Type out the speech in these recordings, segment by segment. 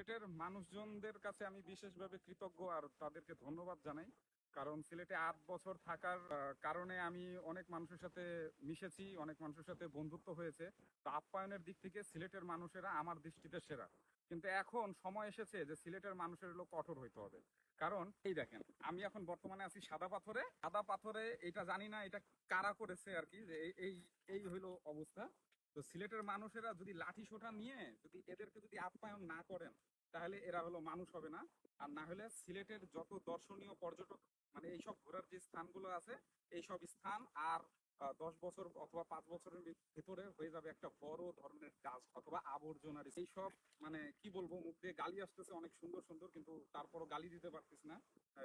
সিলেটের মানুষজনদের কাছে আমি বিশেষভাবে কৃতজ্ঞ আর তাদেরকে ধন্যবাদ জানাই। কারণ সিলেটে 8 বছর থাকার কারণে আমি অনেক মানুষের সাথে মিশেছি, অনেক মানুষের সাথে বন্ধুত্ব হয়েছে। তো আপ্যায়নের দিক থেকে সিলেটের মানুষেরা আমার দৃষ্টিতে সেরা। কিন্তু এখন সময় এসেছে যে সিলেটের মানুষের হলো কঠোর হইতে হবে। কারণ এই দেখেন, আমি এখন বর্তমানে আছি সাদা পাথরে। সাদা পাথরে এটা জানি না এটা কারা করেছে আর কি, যে এই এই হইলো অবস্থা। তো সিলেটের মানুষেরা যদি লাঠি সোঁটা নিয়ে যদি এদেরকে যদি আপ্যায়ন না করেন, তাহলে এরা হলো মানুষ হবে না। আর না হলে সিলেটের যত দর্শনীয় পর্যটক মানে এইসব ঘোরার যে স্থানগুলো আছে, এইসব স্থান আর 10 বছর অথবা 5 বছরের ভিতরে হয়ে যাবে একটা বড় ধরনের গাছ অথবা আবর্জনার এইসব। মানে কি বলবো, মুখ দিয়ে গালি আসতেছে অনেক সুন্দর সুন্দর, কিন্তু তারপরও গালি দিতে পারতেছি না,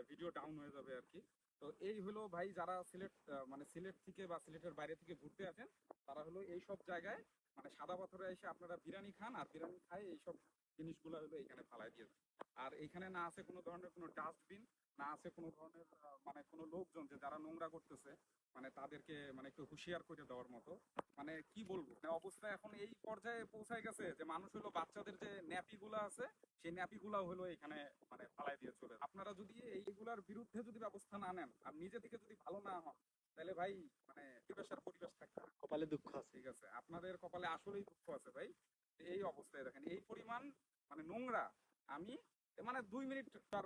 ভিডিও ডাউন হয়ে যাবে আর কি। তো এই হলো ভাই, যারা সিলেট মানে সিলেট থেকে বা সিলেটের বাইরে থেকে ঘুরতে আসেন, তারা হলো এই সব জায়গায় মানে সাদা পাথরে এসে আপনারা বিরিয়ানি খান, আর বিরিয়ানি খাই এইসব জিনিসগুলো হলো এখানে ফালাই দিয়ে দেন। আর এখানে না আছে কোনো ধরনের কোনো ডাস্টবিন, না আছে কোনো ধরনের মানে কোনো লোকজন যে যারা নোংরা করতেছে, মানে তাদেরকে মানে একটু হুঁশিয়ার করে দেওয়ার মতো। মানে কি বলবো, মানে অবস্থা এখন এই পর্যায়ে পৌঁছায় গেছে যে মানুষ হলো বাচ্চাদের যে ন্যাপি গুলা আছে, সেই ন্যাপি গুলাও হলো এখানে মানে ফালাই দিয়ে চলে। আপনারা যদি এইগুলার বিরুদ্ধে যদি ব্যবস্থা না নেন আর নিজে থেকে যদি ভালো না হন, তাহলে ভাই মানে পরিবেশ আর পরিবেশ থাকবে না। কপালে দুঃখ আছে। ঠিক আছে, আপনাদের কপালে আসলেই দুঃখ আছে ভাই। এই অবস্থায় দেখেন এই পরিমাণ মানে নোংরা। আমি মানে 2 মিনিট তার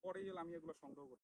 পরেই হলো আমি এগুলো সংগ্রহ করি।